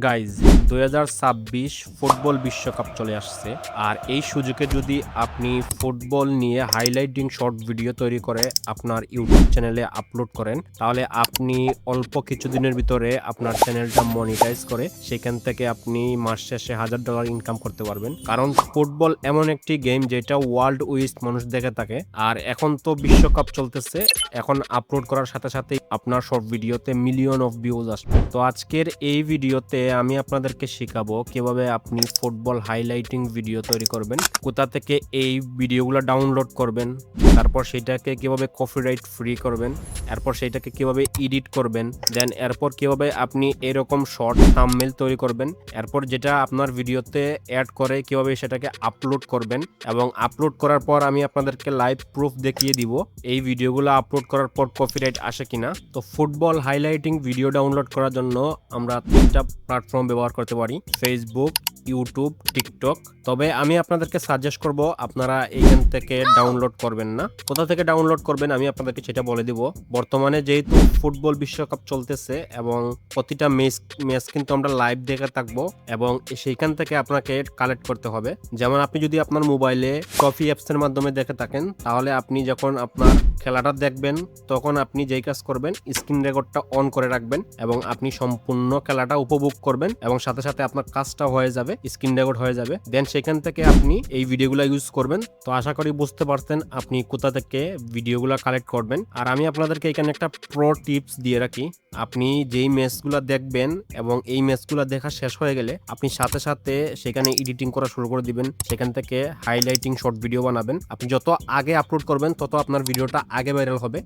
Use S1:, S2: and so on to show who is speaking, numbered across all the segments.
S1: Guys 2026 football বিশ্বকাপ চলে আসছে। আর এই সুযোগে যদি আপনি ফুটবল নিয়ে হাইলাইটিং শর্ট ভিডিও তৈরি করে আপনার ইউটিউব চ্যানেলে আপলোড করেন, তাহলে আপনি অল্প কিছুদিনের ভিতরে আপনার চ্যানেলটা মনিটাইজ করে সেখান থেকে আপনি মাস শেষে $1000 ইনকাম করতে পারবেন। কারণ ফুটবল এমন একটি গেম যেটা ওয়ার্ল্ড উইস্ট মানুষ দেখে থাকে। আর এখন তো বিশ্বকাপ চলতেছে, এখন আপলোড করার সাথে সাথেই আপনার শর্ট ভিডিওতে মিলিয়ন অফ ভিউজ আসবে। তো আজকের এই ভিডিওতে আমি আপনাদেরকে শেখাবো কিভাবে আপনি ফুটবল হাইলাইটিং ভিডিও তৈরি করবেন, কোথা থেকে এই ভিডিওগুলো ডাউনলোড করবেন, তারপর সেটাকে কিভাবে কপিরাইট ফ্রি করবেন, এরপর সেটাকে কিভাবে এডিট করবেন, দেন এরপর কিভাবে আপনি এরকম শর্ট থাম্বনেল তৈরি করবেন, এরপর যেটা আপনার ভিডিওতে অ্যাড করে কিভাবে সেটাকে আপলোড করবেন, এবং আপলোড করার পর আমি আপনাদেরকে লাইভ প্রুফ দেখিয়ে দিব এই ভিডিওগুলো আপলোড করার পর কপিরাইট আসে কিনা। তো ফুটবল হাইলাইটিং ভিডিও ডাউনলোড করার জন্য আমরা 3টা প্ল্যাটফর্ম ব্যবহার করতে পারি: ফেসবুক, ইউটিউব, টিকটক। তবে আমি আপনাদেরকে সাজেস্ট করব আপনারা এইখান থেকে ডাউনলোড করবেন না। কোথা থেকে ডাউনলোড করবেন আমি আপনাদেরকে সেটা বলে দিব। বর্তমানে যেহেতু ফুটবল বিশ্বকাপ চলতেছে এবং প্রতিটা ম্যাচ কিন্তু আমরা লাইভ দেখে থাকবো, এবং সেইখান থেকে আপনাকে কালেক্ট করতে হবে। যেমন আপনি যদি আপনার মোবাইলে কফি অ্যাপসের মাধ্যমে দেখে থাকেন, তাহলে আপনি যখন আপনার খেলাটা দেখবেন তখন আপনি যেই কাজ করবেন, স্ক্রিন রেকর্ডটা অন করে রাখবেন এবং আপনি সম্পূর্ণ খেলাটা উপভোগ করবেন, এবং সাথে সাথে আপনার কাজটা হয়ে যাবে, স্ক্রিন রেকর্ড হয়ে যাবে। দেন সেখান থেকে আপনি এই ভিডিওগুলো ইউজ করবেন। তো আশা করি বুঝতে পারছেন আপনি কোথা থেকে ভিডিওগুলো কালেক্ট করবেন। আর আমি আপনাদেরকে এখানে একটা প্রো টিপস দিয়ে রাখি। আপনি যেই ম্যাচগুলো দেখবেন এবং এই ম্যাচগুলো দেখা শেষ হয়ে গেলে আপনি সাথে সাথে সেখানে এডিটিং করা শুরু করে দিবেন, সেখান থেকে হাইলাইটিং শর্ট ভিডিও বানাবেন। আপনি যত আগে আপলোড করবেন তত আপনার ভিডিওটা আগে ভাইরাল হবে।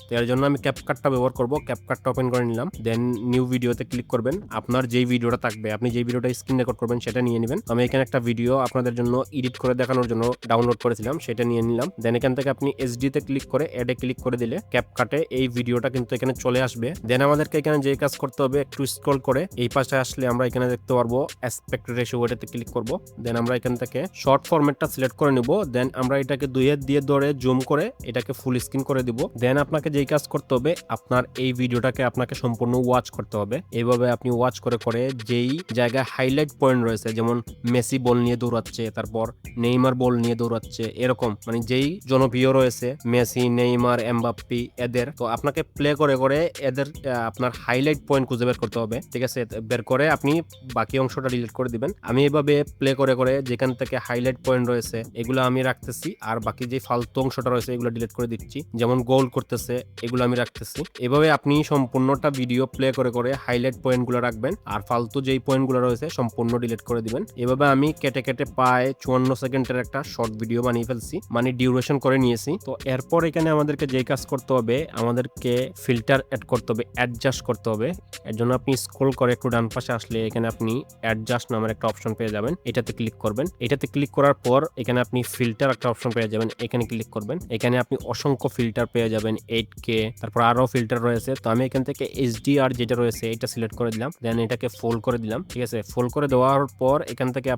S1: তো এর জন্য আমি ক্যাপকাটটা ব্যবহার করব। ক্যাপকাটটা ওপেন করে নিলাম, দেন নিউ ভিডিওতে ক্লিক করবেন। আপনার যেই ভিডিওটা থাকবে, আপনি যেই ভিডিওটা স্ক্রিন রেকর্ড করবেন সেটা নিয়ে নেবেন। আমি এখানে একটা ভিডিও আপনাদের জন্য এডিট করে দেখানোর জন্য ডাউনলোড করেছিলাম, সেটা নিয়ে নিলাম। দেন এখান থেকে আপনি এইচডি তে ক্লিক করে অ্যাডে ক্লিক করে দিলে ক্যাপকাটে এই ভিডিওটা কিন্তু এখানে চলে আসবে। দেন আমাদেরকে এখানে যে কাজ করতে হবে, একটু স্ক্রল করে এই পাশে আসলে আমরা এখানে দেখতে পারবো অ্যাসপেক্ট রেশিও, ওটাতে ক্লিক করব। দেন আমরা এখান থেকে শর্ট ফরম্যাটটা সিলেক্ট করে নিব। দেন আমরা এটাকে 2 হাত দিয়ে ধরে জুম করে এটাকে ফুল স্ক্রিন করে দিব। দেন আপনাকে যেই কাজ করতে হবে, আপনার এই ভিডিওটাকে আপনাকে সম্পূর্ণ ওয়াচ করতে হবে। এইভাবে আপনি ওয়াচ করে করে যেই জায়গায় হাইলাইট পয়েন্ট রয়েছে, যেমন মেসি বল নিয়ে দৌড়াচ্ছে, তারপর নেইমার বল নিয়ে দৌড়াচ্ছে, এরকম মানে যেই জনপ্রিয় রয়েছে মেসি, নেইমার, এমবাপ্পে, এদের, তো আপনাকে প্লে করে করে এদের আপনার হাইলাইট পয়েন্ট খুঁজে বের করতে হবে। ঠিক আছে, বের করে আপনি বাকি অংশটা ডিলিট করে দিবেন। আমি এইভাবে প্লে করে করে যেখান থেকে হাইলাইট পয়েন্ট রয়েছে এগুলো আমি রাখতেছি, আর বাকি যে ফালতু অংশটা রয়েছে এগুলো ডিলিট করে দিচ্ছি। যেমন গোল করতেছে এগুলো আমি রাখতেছি। এভাবে আপনি সম্পূর্ণটা ভিডিও প্লে করে করে হাইলাইট পয়েন্টগুলো রাখবেন, আর ফালতু যেই পয়েন্টগুলো রয়েছে সম্পূর্ণ ডিলিট করে দিবেন। এভাবে আমি কেটে কেটে প্রায় 54 সেকেন্ডের একটা শর্ট ভিডিও বানিয়ে ফেলছি, মানে ডিউরেশন করে নিয়েছি। তো এরপর এখানে আমাদেরকে যেই কাজ করতে হবে, আমাদেরকে ফিল্টার অ্যাড করতে হবে, অ্যাডজাস্ট করতে হবে। এর জন্য আপনি স্ক্রল করে একটু ডান পাশে আসলে এখানে আপনি অ্যাডজাস্ট নামের একটা অপশন পেয়ে যাবেন, এটাতে ক্লিক করবেন। এটাতে ক্লিক করার পর এখানে আপনি ফিল্টার একটা অপশন পেয়ে যাবেন, এখানে ক্লিক করবেন। এখানে আপনি অসংখ্য ফিল্টার পেয়ে যাবেন, 8K, তারপর আরো ফিল্টার রয়েছে। তো আমি এখান থেকে HDR যেটা রয়েছে এটা সিলেক্ট করে দিলাম, দেন এটাকে ফোল্ড করে দিলাম। ঠিক আছে, ফোল্ড করে দেওয়ার পর এখান থেকে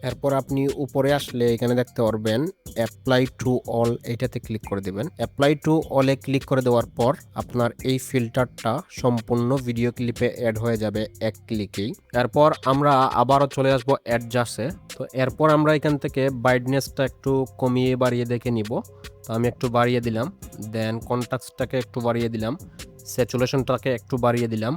S1: এরপর আপনি উপরে আসলে এখানে দেখতে পারবেন অ্যাপ্লাই টু অল, এটাতে ক্লিক করে দিবেন। অ্যাপ্লাই টু অলে ক্লিক করে দেওয়ার পর আপনার এই ফিল্টারটা সম্পূর্ণ ভিডিও ক্লিপে অ্যাড হয়ে যাবে এক ক্লিকেই। এরপর আমরা আবারও চলে আসবো অ্যাডজাস্টে। তো এরপর আমরা এখান থেকে ব্রাইটনেসটা একটু কমিয়ে বাড়িয়ে দেখে নিব। তো আমি একটু বাড়িয়ে দিলাম, দেন কন্ট্রাস্টটাকে একটু বাড়িয়ে দিলাম, স্যাচুরেশনটাকে একটু বাড়িয়ে দিলাম।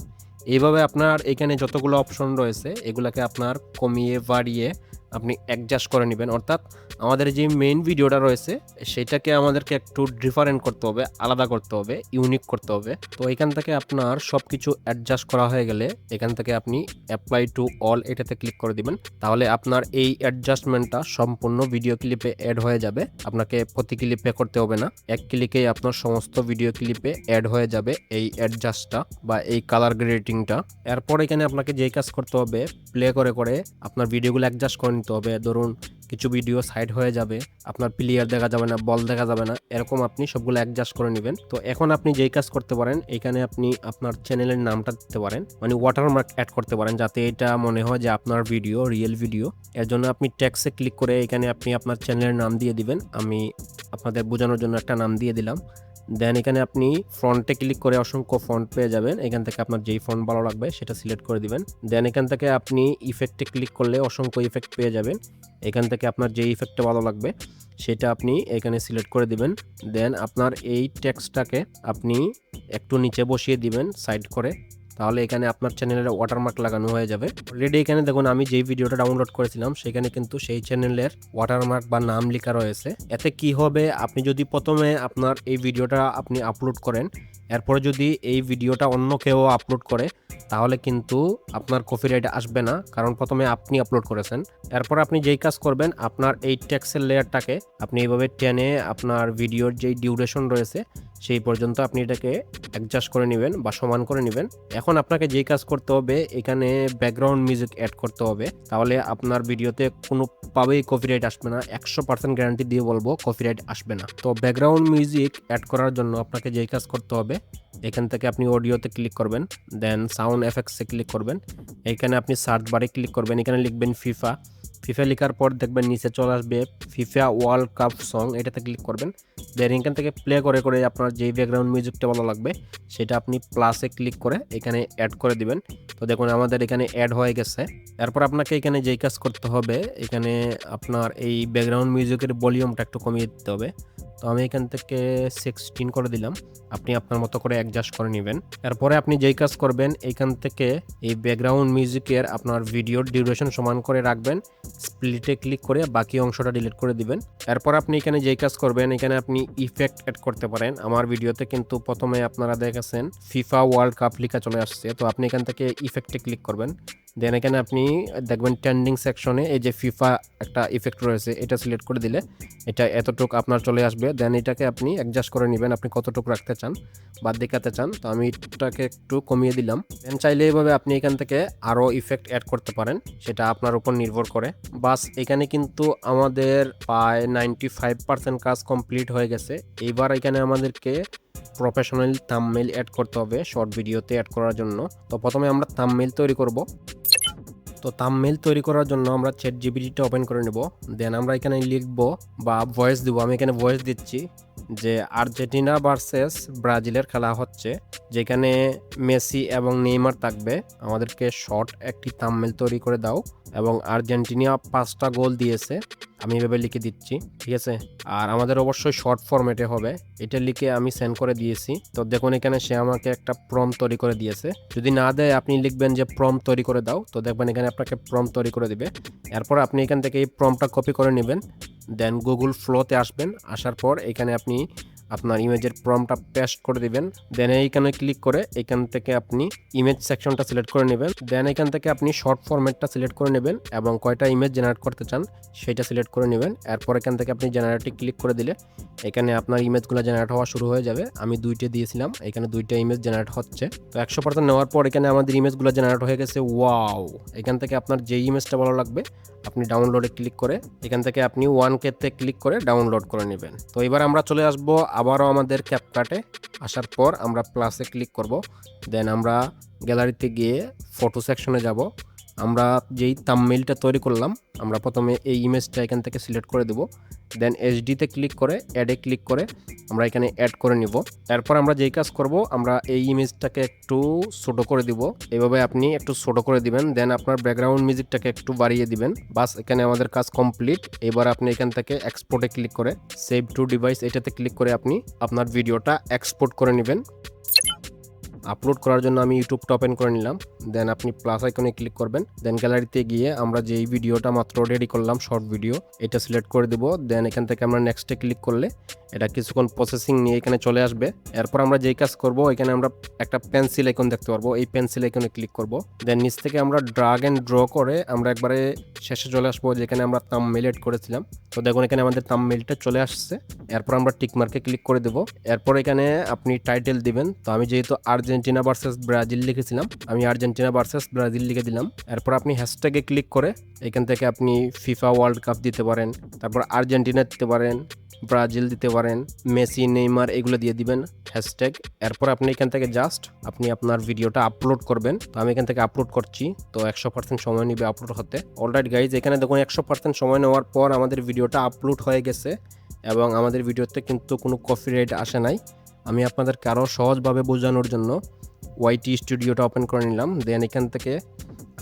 S1: এইভাবে আপনার এখানে যতগুলো অপশন রয়েছে এগুলাকে আপনার কমিয়ে বাড়িয়ে আপনি অ্যাডজাস্ট করে নেবেন। অর্থাৎ আমাদের যে মেইন ভিডিওটা রয়েছে সেটাকে আমাদেরকে একটু ডিফারেন্ট করতে হবে, আলাদা করতে হবে, ইউনিক করতে হবে। তো এখান থেকে আপনার সব কিছু অ্যাডজাস্ট করা হয়ে গেলে এখান থেকে আপনি অ্যাপ্লাই টু অল এটাতে ক্লিক করে দিবেন। তাহলে আপনার এই অ্যাডজাস্টমেন্টটা সম্পূর্ণ ভিডিও ক্লিপে অ্যাড হয়ে যাবে, আপনাকে প্রতি ক্লিপে করতে হবে না, এক ক্লিকেই আপনার সমস্ত ভিডিও ক্লিপে অ্যাড হয়ে যাবে এই অ্যাডজাস্টটা বা এই কালার গ্রেডিংটা। এরপর এখানে আপনাকে যেই কাজ করতে হবে, প্লে করে করে আপনার ভিডিওগুলো অ্যাডজাস্ট করে নিতে হবে। ধরুন কিছু ভিডিও সাইড হয়ে যাবে, আপনার প্লেয়ার দেখা যাবে না, বল দেখা যাবে না, এরকম আপনি সবগুলো অ্যাডজাস্ট করে নেবেন। তো এখন আপনি যেই কাজ করতে পারেন, এখানে আপনি আপনার চ্যানেলের নামটা দিতে পারেন, মানে ওয়াটারমার্ক অ্যাড করতে পারেন, যাতে এটা মনে হয় যে আপনার ভিডিও রিয়েল ভিডিও। এর জন্য আপনি ট্যাক্সে ক্লিক করে এখানে আপনি আপনার চ্যানেলের নাম দিয়ে দিবেন। আমি আপনাদের বোঝানোর জন্য একটা নাম দিয়ে দিলাম, দেন এখানে আপনি ফন্টে ক্লিক করে অসংখ্য ফন্ট পেয়ে যাবেন। এখান থেকে আপনার যেই ফন্ট ভালো লাগবে সেটা সিলেক্ট করে দিবেন। দেন এখান থেকে আপনি ইফেক্টে ক্লিক করলে অসংখ্য ইফেক্ট পেয়ে যাবেন। এখান থেকে আপনার যে ইফেক্টটা ভালো লাগবে সেটা আপনি এখানে সিলেক্ট করে দিবেন। দেন আপনার এই টেক্সটটাকে আপনি একটু নিচে বসিয়ে দিবেন সাইড করে, তাহলে এখানে আপনার চ্যানেলের ওয়াটারমার্ক লাগানো হয়ে যাবে। অলরেডি এখানে দেখুন আমি যেই ভিডিওটা ডাউনলোড করেছিলাম সেখানে কিন্তু সেই চ্যানেলের ওয়াটারমার্ক বা নাম লেখা রয়েছে। এতে কি হবে, আপনি যদি প্রথমে আপনার এই ভিডিওটা আপনি আপলোড করেন, এরপরে যদি এই ভিডিওটা অন্য কেউ আপলোড করে, তাহলে কিন্তু আপনার কপিরাইট আসবে না, কারণ প্রথমে আপনি আপলোড করেছেন। এরপর আপনি যেই কাজ করবেন, আপনার এই টেক্সটের লেয়ারটাকে আপনি এইভাবে টেনে আপনার ভিডিওর যেই ডিউরেশন রয়েছে সেই পর্যন্ত আপনি এটাকে অ্যাডজাস্ট করে নেবেন বা সমান করে নেবেন। এখন আপনাকে যেই কাজ করতে হবে, এখানে ব্যাকগ্রাউন্ড মিউজিক অ্যাড করতে হবে, তাহলে আপনার ভিডিওতে কোনোভাবেই কপিরাইট আসবে না। 100% গ্যারান্টি দিয়ে বলবো কপিরাইট আসবে না। তো ব্যাকগ্রাউন্ড মিউজিক অ্যাড করার জন্য আপনাকে যেই কাজ করতে হবে, এখান থেকে আপনি অডিওতে ক্লিক করবেন, দেন সাউন্ড এফেক্টসে ক্লিক করবেন। এখানে আপনি সার্চ বারে ক্লিক করবেন, এখানে লিখবেন ফিফা। ফিফা লেখার পর দেখবেন নিচে চলে আসবে ফিফা ওয়ার্ল্ড কাপ সং, এটাতে ক্লিক করবেন। দেন এখান থেকে প্লে করে করে আপনার যেই ব্যাকগ্রাউন্ড মিউজিকটা ভালো লাগবে সেটা আপনি প্লাসে ক্লিক করে এখানে অ্যাড করে দিবেন। তো দেখুন আমাদের এখানে অ্যাড হয়ে গেছে। এরপর আপনাকে এখানে যেই কাজ করতে হবে, এখানে আপনার এই ব্যাকগ্রাউন্ড মিউজিকের ভলিউমটা একটু কমিয়ে দিতে হবে। তো আমি এখান থেকে 16 করে দিলাম, আপনি আপনার মতো করে অ্যাডজাস্ট করে নেবেন। এরপরে আপনি যেই কাজ করবেন, এইখান থেকে এই ব্যাকগ্রাউন্ড মিউজিকের আপনার ভিডিওর ডিউরেশন সমান করে রাখবেন, স্প্লিটে ক্লিক করে বাকি অংশটা ডিলিট করে দিবেন। এরপর আপনি এখানে যেই কাজ করবেন, এখানে আপনি ইফেক্ট অ্যাড করতে পারেন। আমার ভিডিওতে কিন্তু প্রথমে আপনারা দেখেছেন ফিফা ওয়ার্ল্ড কাপ লেখা চলে আসছে, তো আপনি এখান থেকে ইফেক্টে ক্লিক করবেন। দেন এখানে আপনি দেখবেন ট্রেন্ডিং সেকশনে এই যে ফিফা একটা ইফেক্ট রয়েছে, এটা সিলেক্ট করে দিলে এটা এতটুকু আপনার চলে আসবে। দেন এটাকে আপনি অ্যাডজাস্ট করে নেবেন, আপনি কতটুকু রাখতে চান বা দেখাতে চান। তো আমি এটাকে একটু কমিয়ে দিলাম। দেন চাইলে এইভাবে আপনি এখান থেকে আরও ইফেক্ট অ্যাড করতে পারেন, সেটা আপনার উপর নির্ভর করে। বাস এখানে কিন্তু আমাদের প্রায় 95% কাজ কমপ্লিট হয়ে গেছে। এইবার এখানে আমাদেরকে প্রফেশনাল থাম্বনেইল অ্যাড করতে হবে শর্ট ভিডিওতে অ্যাড করার জন্য। তো প্রথমে আমরা থাম্বনেইল তৈরি করব। তো থাম্বনেইল তৈরি করার জন্য আমরা চ্যাটজিপিটিটা ওপেন করে নেব। দেন আমরা এখানে লিখব বা ভয়েস দিব, আমি এখানে ভয়েস দিচ্ছি যে আর্জেন্টিনা ভার্সেস ব্রাজিলের খেলা হচ্ছে, যেখানে মেসি এবং নেইমার থাকবে। আমাদেরকে শর্ট একটি থাম্বনেইল তৈরি করে দাও এবং আর্জেন্টিনা 5টা গোল দিয়েছে, আমি এভাবে লিখে দিচ্ছি, ঠিক আছে। আর আমাদের অবশ্যই শর্ট ফরম্যাটে হবে। এটা লিখে আমি সেন্ড করে দিয়েছি। তো দেখুন এখানে সে আমাকে একটা প্রম্পট তৈরি করে দিয়েছে। যদি না দেয় আপনি লিখবেন যে প্রম্পট তৈরি করে দাও, তো দেখবেন এখানে আপনাকে প্রম্পট তৈরি করে দিবে। এরপর আপনি এখান থেকে এই প্রম্পটটা কপি করে নেবেন, দেন গুগল ফ্লোতে আসবেন। আসার পর এখানে আপনি আপনার ইমেজের প্রম্পটটা পেস্ট করে দিবেন। দেন এইখানে ক্লিক করে এখান থেকে আপনি ইমেজ সেকশনটা সিলেক্ট করে নেবেন। দেন এখান থেকে আপনি শর্ট ফরম্যাটটা সিলেক্ট করে নেবেন এবং কয়টা ইমেজ জেনারেট করতে চান সেটা সিলেক্ট করে নেবেন। এরপর এখান থেকে আপনি জেনারেটে ক্লিক করে দিলে এখানে আপনার ইমেজগুলো জেনারেট হওয়া শুরু হয়ে যাবে। আমি 2টে দিয়েছিলাম, এখানে 2টা ইমেজ জেনারেট হচ্ছে। তো 100% নেওয়ার পর এখানে আমাদের ইমেজগুলো জেনারেট হয়ে গেছে। ওয়াও! এখান থেকে আপনার যেই ইমেজটা ভালো লাগবে আপনি ডাউনলোডে ক্লিক করে এখান থেকে আপনি 1K তে ক্লিক করে ডাউনলোড করে নেবেন। তো এবার আমরা চলে আসব আবারও আমাদের ক্যাপকাটে। আসার পর আমরা প্লাসে ক্লিক করব। দেন আমরা গ্যালারিতে গিয়ে ফটো সেকশনে যাব। আমরা যেই থাম্বনেইলটা তৈরি করলাম, আমরা প্রথমে এই ইমেজটা এখান থেকে সিলেক্ট করে দেব। দেন এইচডিতে ক্লিক করে অ্যাডে ক্লিক করে আমরা এখানে অ্যাড করে নিব। তারপর আমরা যেই কাজ করব, আমরা এই ইমেজটাকে একটু ছোট করে দিব। এইভাবে আপনি একটু ছোট করে দিবেন। দেন আপনার ব্যাকগ্রাউন্ড মিউজিকটাকে একটু বাড়িয়ে দিবেন। বাস এখানে আমাদের কাজ কমপ্লিট। এবার আপনি এখান থেকে এক্সপোর্টে ক্লিক করে সেভ টু ডিভাইস এটাতে ক্লিক করে আপনি আপনার ভিডিওটা এক্সপোর্ট করে নেবেন। আপলোড করার জন্য আমি ইউটিউবটা ওপেন করে নিলাম। দেন আপনি প্লাস আইকনে ক্লিক করবেন। দেন গ্যালারিতে গিয়ে আমরা যেই ভিডিওটা মাত্র রেডি করলাম শর্ট ভিডিও, এটা সিলেক্ট করে দেব। দেন এখান থেকে আমরা নেক্সটে ক্লিক করলে এটা কিছুক্ষণ প্রসেসিং নিয়ে এখানে চলে আসবে। এরপর আমরা যেই কাজ করব, এখানে আমরা একটা পেন্সিল আইকন দেখতে পারবো, এই পেন্সিল আইকনে ক্লিক করব। দেন নিচ থেকে আমরা ড্রাগ অ্যান্ড ড্র করে আমরা একবারে শেষে চলে আসবো যেখানে আমরা থাম্বনেইল এড করেছিলাম। তো দেখুন এখানে আমাদের থাম্বনেইলটা চলে আসছে। এরপর আমরা টিক মার্কে ক্লিক করে দেব। এরপর এখানে আপনি টাইটেল দিবেন। তো আমি যেহেতু আর্জেন্টিনা ভার্সেস ব্রাজিল লিখেছিলাম, আমি আর্জেন্টিনা ভার্সেস ব্রাজিল লিখে দিলাম। এরপর আপনি হ্যাশট্যাগে ক্লিক করে এখান থেকে আপনি ফিফা ওয়ার্ল্ড কাপ দিতে পারেন, তারপর আর্জেন্টিনা দিতে পারেন, ব্রাজিল দিতে পারেন, মেসি নেইমার এগুলো দিয়ে দিবেন হ্যাশট্যাগ। এরপর আপনি এখান থেকে জাস্ট আপনি আপনার ভিডিওটা আপলোড করবেন। তো আমি এখান থেকে আপলোড করছি, তো 100% সময় নেবে আপলোড হতে। অলরাইট গাইজ, এখানে দেখুন 100% সময় নেওয়ার পর আমাদের ভিডিওটা আপলোড হয়ে গেছে এবং আমাদের ভিডিওতে কিন্তু কোনো কপিরাইট আসে নাই। আমি আপনাদেরকে আরও সহজভাবে বোঝানোর জন্য ওয়াইটি স্টুডিওটা ওপেন করে নিলাম। দেন এখান থেকে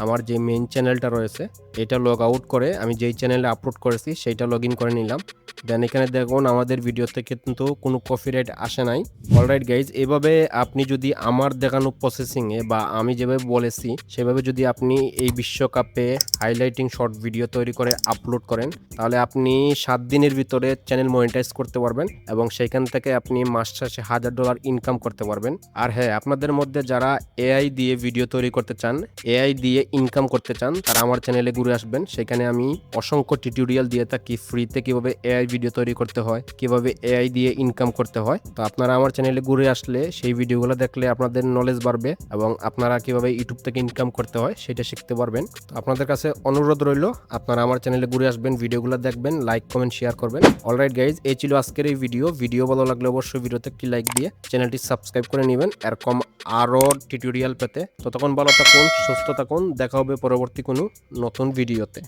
S1: আমার যে মেইন চ্যানেলটা রয়েছে এটা লগ আউট করে আমি যেই চ্যানেলে আপলোড করেছি সেইটা লগ ইন করে নিলাম। দেন এখানে দেখুন আমাদের ভিডিওতে কিন্তু কোনো কপিরাইট আসে নাই। অলরাইট গাইজ, এভাবে আপনি যদি আমার দেখানো প্রসেসিংয়ে বা আমি যেভাবে বলেছি সেভাবে যদি আপনি এই বিশ্বকাপে হাইলাইটিং শর্ট ভিডিও তৈরি করে আপলোড করেন, তাহলে আপনি 7 দিনের ভিতরে চ্যানেল মনিটাইজ করতে পারবেন এবং সেইখান থেকে আপনি মাস শেষে $1000 ইনকাম করতে পারবেন। আর হ্যাঁ, আপনাদের মধ্যে যারা এআই দিয়ে ভিডিও তৈরি করতে চান, এআই দিয়ে ইনকাম করতে চান, তারা আমার চ্যানেলে ঘুরে আসবেন। সেখানে আমি অসংখ্য টিউটোরিয়াল দিয়ে থাকি ফ্রিতে, কিভাবে এআই ভিডিও তৈরি করতে হয়, কিভাবে এআই দিয়ে ইনকাম করতে হয়। তো আপনারা আমার চ্যানেলে ঘুরে আসলে সেই ভিডিওগুলো দেখলে আপনাদের নলেজ বাড়বে এবং আপনারা কিভাবে ইউটিউব থেকে ইনকাম করতে হয় সেটা শিখতে পারবেন। তো আপনাদের কাছে অনুরোধ রইল, আপনারা আমার চ্যানেলে ঘুরে আসবেন, ভিডিওগুলো দেখবেন, লাইক কমেন্ট শেয়ার করবেন। অলরাইট গাইজ, এই ছিল আজকের এই ভিডিও ভালো লাগলে অবশ্যই ভিডিওতে একটি লাইক দিয়ে চ্যানেলটি সাবস্ক্রাইব করে নেবেন এরকম আরও টিউটোরিয়াল পেতে। ততক্ষণ ভালো থাকুন, সুস্থ থাকুন, দেখা হবে পরবর্তী কোনো নতুন ভিডিওতে।